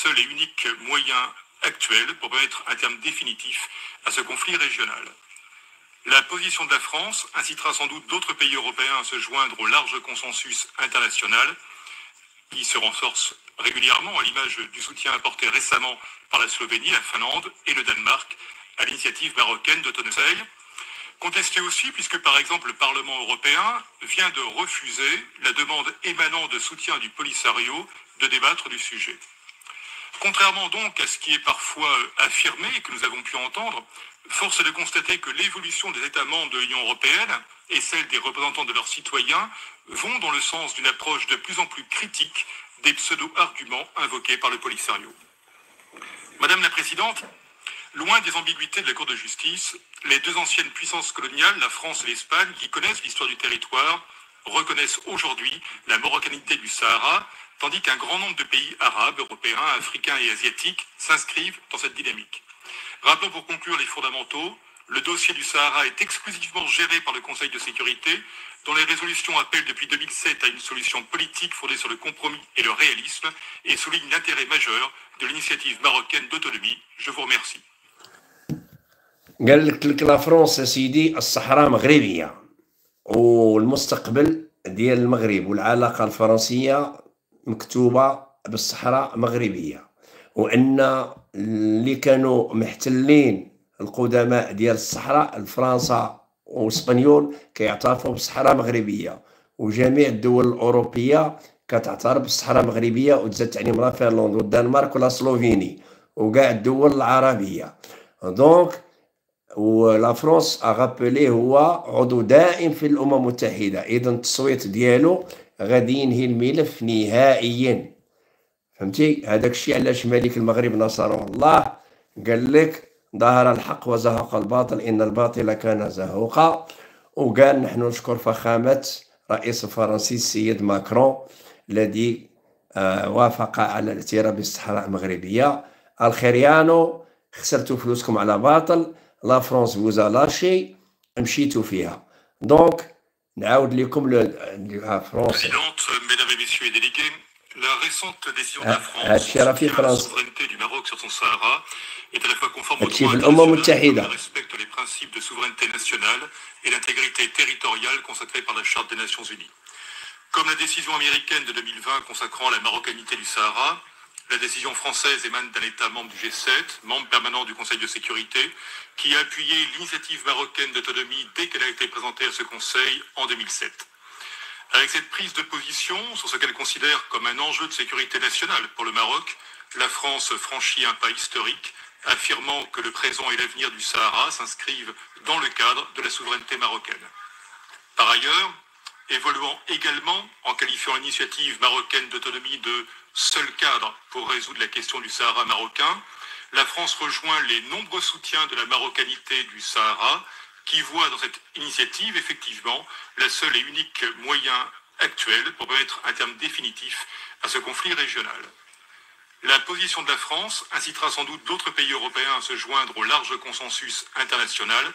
seul et unique moyen actuel pour mettre un terme définitif à ce conflit régional. La position de la France incitera sans doute d'autres pays européens à se joindre au large consensus international qui se renforce régulièrement à l'image du soutien apporté récemment par la Slovénie, la Finlande et le Danemark à l'initiative marocaine d'autonomie. Contesté aussi puisque par exemple le Parlement européen vient de refuser la demande émanant de soutien du Polisario de débattre du sujet. Contrairement donc à ce qui est parfois affirmé et que nous avons pu entendre, force est de constater que l'évolution des États membres de l'Union européenne et celle des représentants de leurs citoyens vont dans le sens d'une approche de plus en plus critique des pseudo-arguments invoqués par le Polisario. Madame la Présidente, loin des ambiguïtés de la Cour de justice, les deux anciennes puissances coloniales, la France et l'Espagne, qui connaissent l'histoire du territoire, reconnaissent aujourd'hui la marocanité du Sahara, tandis qu'un grand nombre de pays arabes, européens, africains et asiatiques s'inscrivent dans cette dynamique. Rappelons pour conclure les fondamentaux. Le dossier du Sahara est exclusivement géré par le Conseil de sécurité, dont les résolutions appellent depuis 2007 à une solution politique fondée sur le compromis et le réalisme et soulignent l'intérêt majeur de l'initiative marocaine d'autonomie. Je vous remercie. قال لك لا فرنسا سيدي الصحراء مغربية والمستقبل ديال المغرب والعلاقة الفرنسية مكتوبة بالصحراء مغربية، وأن اللي كانوا محتلين القدماء ديال الصحراء فرنسا واسبانيول كيعترفوا بالصحراء مغربية، وجميع الدول الأوروبية كتعترف بالصحراء مغربية وتزاد عليهم لا فنلندا والدنمارك ولا سلوفيني وكاع الدول العربية. دونك ولا فرنسا اغابلي هو عضو دائم في الامم المتحده، اذا التصويت ديالو غادي ينهي الملف نهائيا. فهمتي؟ هذاك الشيء علاش ملك المغرب نصره الله قال لك ظهر الحق وزهق الباطل ان الباطل كان زهوقا. وقال نحن نشكر فخامه رئيس الفرنسي السيد ماكرون الذي وافق على الاعتراف بالصحراء المغربيه. الخريانو خسرتوا فلوسكم على باطل، لا فرنسا فوزا لاشي مشيتوا فيها. دونك نعاود لكم لا فرنسا. Mesdames et messieurs les délégués, la récente décision de la France sur la souveraineté du Maroc sur son Sahara est à la fois conforme au droit international et respecte les principes de souveraineté nationale et l'intégrité territoriale consacrés par la Charte des Nations Unies. Comme la décision américaine de 2020 consacrant la marocanité du Sahara, la décision française émane d'un État membre du G7, membre permanent du Conseil de sécurité, qui a appuyé l'initiative marocaine d'autonomie dès qu'elle a été présentée à ce Conseil en 2007. Avec cette prise de position sur ce qu'elle considère comme un enjeu de sécurité nationale pour le Maroc, la France franchit un pas historique, affirmant que le présent et l'avenir du Sahara s'inscrivent dans le cadre de la souveraineté marocaine. Par ailleurs, évoluant également en qualifiant l'initiative marocaine d'autonomie de seul cadre pour résoudre la question du Sahara marocain, la France rejoint les nombreux soutiens de la marocanité du Sahara qui voient dans cette initiative effectivement la seule et unique moyen actuel pour mettre un terme définitif à ce conflit régional. La position de la France incitera sans doute d'autres pays européens à se joindre au large consensus international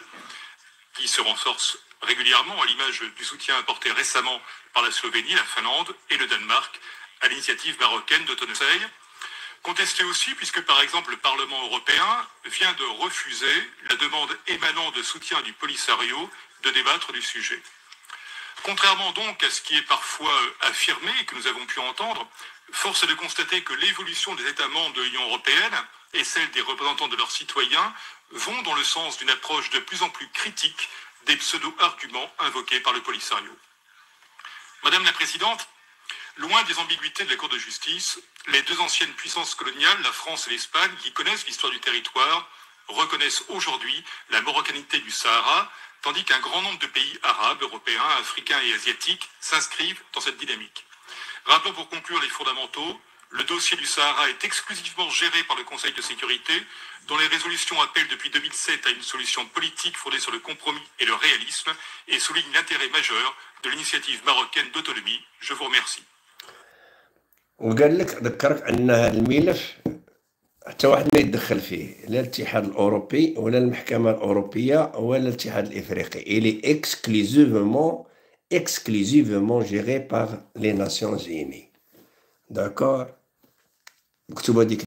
qui se renforce régulièrement à l'image du soutien apporté récemment par la Slovénie, la Finlande et le Danemark à l'initiative marocaine d'autonomie. Contesté aussi puisque par exemple le Parlement européen vient de refuser la demande émanant de soutien du Polisario de débattre du sujet. Contrairement donc à ce qui est parfois affirmé et que nous avons pu entendre, force est de constater que l'évolution des États membres de l'Union européenne et celle des représentants de leurs citoyens vont dans le sens d'une approche de plus en plus critique des pseudo-arguments invoqués par le Polisario. Madame la Présidente, loin des ambiguïtés de la Cour de justice, les deux anciennes puissances coloniales, la France et l'Espagne, qui connaissent l'histoire du territoire, reconnaissent aujourd'hui la marocanité du Sahara, tandis qu'un grand nombre de pays arabes, européens, africains et asiatiques s'inscrivent dans cette dynamique. Rappelons pour conclure les fondamentaux. Le dossier du Sahara est exclusivement géré par le Conseil de sécurité, dont les résolutions appellent depuis 2007 à une solution politique fondée sur le compromis et le réalisme et soulignent l'intérêt majeur de l'initiative marocaine d'autonomie. Je vous remercie. وقال لك ذكرك ان هذا الملف حتى واحد ما يتدخل فيه، لا الاتحاد الاوروبي ولا المحكمه الاوروبيه ولا الاتحاد الافريقي. il est exclusivement géré par les Nations Unies. D'accord. مكتوبه ديك